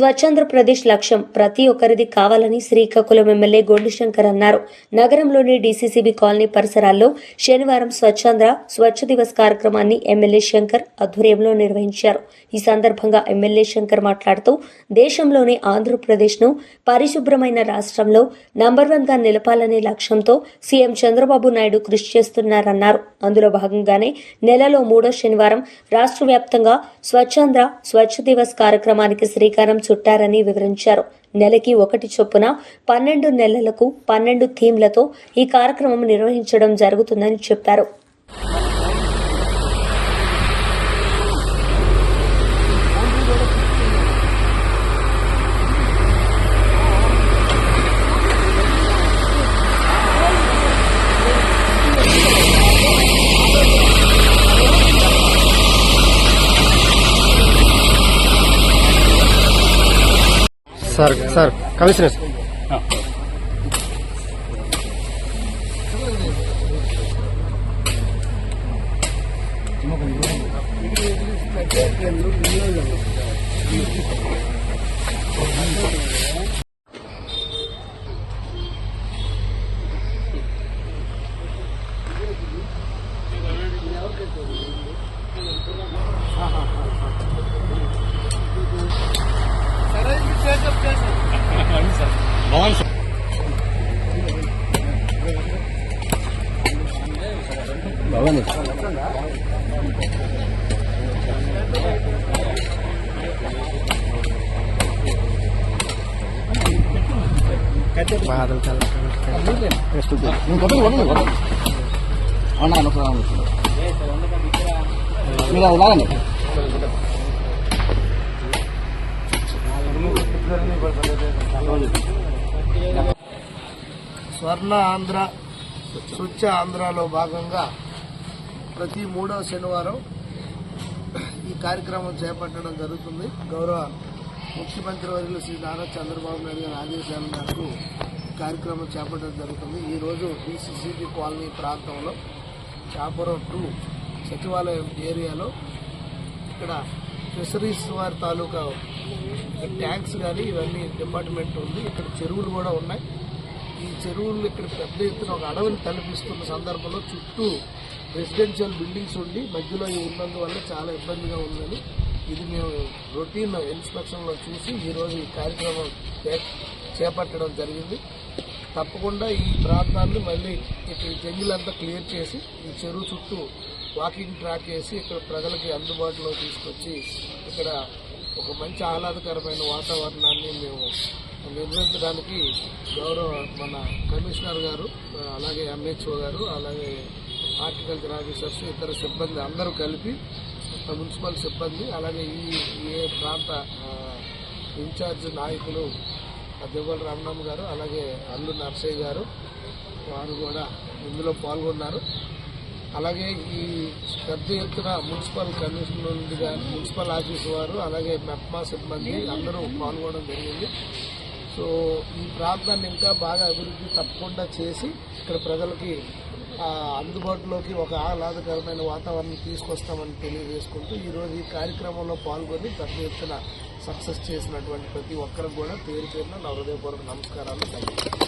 స్వచ్ఛాంధ్రప్రదేశ్ లక్ష్యం ప్రతి ఒక్కరిది కావాలని శ్రీకాకుళం ఎమ్మెల్యే గొండు శంకర్ అన్నారు. నగరంలోని డీసీసీబీ కాలనీ పరిసరాల్లో శనివారం స్వచ్ఛాంధ్ర స్వచ్ఛ దివస్ కార్యక్రమాన్ని ఎమ్మెల్యే శంకర్ ఆధ్వర్యంలో నిర్వహించారు. ఈ సందర్భంగా ఎమ్మెల్యే శంకర్ మాట్లాడుతూ దేశంలోని ఆంధ్రప్రదేశ్ను పరిశుభ్రమైన రాష్ట్రంలో నంబర్ 1 గా నిలపాలనే లక్ష్యంతో సీఎం చంద్రబాబు నాయుడు కృషి చేస్తున్నారన్నారు. అందులో భాగంగానే నెలలో 3వ శనివారం రాష్ట్ర వ్యాప్తంగా స్వచ్ఛాంధ్ర స్వచ్ఛ దివస్ కార్యక్రమానికి శ్రీకారం చుట్టారని వివరించారు. నెలకి 1 చొప్పున 12 నెలలకు 12 థీమ్లతో ఈ కార్యక్రమం నిర్వహించడం జరుగుతుందని చెప్పారు. Sir commissioner Bhavan sir Bhavan బాధలు చాలా మీరు అది లాగండి. స్వర్ణ ఆంధ్ర స్వచ్ఛ ఆంధ్రాలో భాగంగా ప్రతి 3వ శనివారం ఈ కార్యక్రమం చేపట్టడం జరుగుతుంది. గౌరవ ముఖ్యమంత్రి వర్యులు శ్రీ నారా చంద్రబాబు నాయుడు గారి ఆదేశాల మేరకు ఈ కార్యక్రమం చేపట్టడం జరుగుతుంది. ఈరోజు డీసీసీబీ కాలనీ ప్రాంతంలో చాపురం 2 సచివాలయం ఏరియాలో ఇక్కడ ఫిషరీస్ వారి తాలూకా ట్యాంక్స్ కానీ ఇవన్నీ డిపార్ట్మెంట్ ఉంది. ఇక్కడ చెరువులు కూడా ఉన్నాయి. ఈ చెరువులు ఇక్కడ పెద్ద ఎత్తున ఒక అడవిని తలపిస్తున్న సందర్భంలో చుట్టూ రెసిడెన్షియల్ బిల్డింగ్స్ ఉండి మధ్యలో ఉన్నందువల్ల చాలా ఇబ్బందిగా ఉందని ఇది మేము రొటీన్ ఇన్స్పెక్షన్లో చూసి ఈరోజు ఈ కార్యక్రమం చేపట్టడం జరిగింది. తప్పకుండా ఈ ప్రాంతాన్ని మళ్ళీ ఇక్కడ జంగిలంతా క్లియర్ చేసి ఈ చెరువు చుట్టూ వాకింగ్ ట్రాక్ వేసి ఇక్కడ ప్రజలకి అందుబాటులో తీసుకొచ్చి ఇక్కడ ఒక మంచి ఆహ్లాదకరమైన వాతావరణాన్ని మేము నిర్మించడానికి గౌరవ మన కమిషనర్ గారు, అలాగే ఎంహెచ్ఓ గారు, అలాగే హార్టికల్చర్ ఆఫీసర్స్, ఇతర సిబ్బంది అందరూ కలిపి మున్సిపల్ సిబ్బంది, అలాగే ఈ ప్రాంత ఇన్ఛార్జ్ నాయకులు దివ్వల రమణమ్మ గారు, అలాగే అల్లు నర్సయ్య గారు వారు కూడా ఇందులో పాల్గొన్నారు. అలాగే ఈ పెద్ద ఎత్తున మున్సిపల్ కమిషనర్ నుండి కానీ మున్సిపల్ ఆఫీస్ వారు, అలాగే మెప్మా సిబ్బంది అందరూ పాల్గొనడం జరిగింది. సో ఈ ప్రాంతాన్ని ఇంకా బాగా అభివృద్ధి తప్పకుండా చేసి ఇక్కడ ప్రజలకి అందుబాటులోకి ఒక ఆహ్లాదకరమైన వాతావరణం తీసుకొస్తామని తెలియజేసుకుంటూ ఈరోజు ఈ కార్యక్రమంలో పాల్గొని పెద్ద ఎత్తున సక్సెస్ చేసినటువంటి ప్రతి ఒక్కరికి కూడా పేరు పేరున నా హృదయపూర్వక నమస్కారాలు.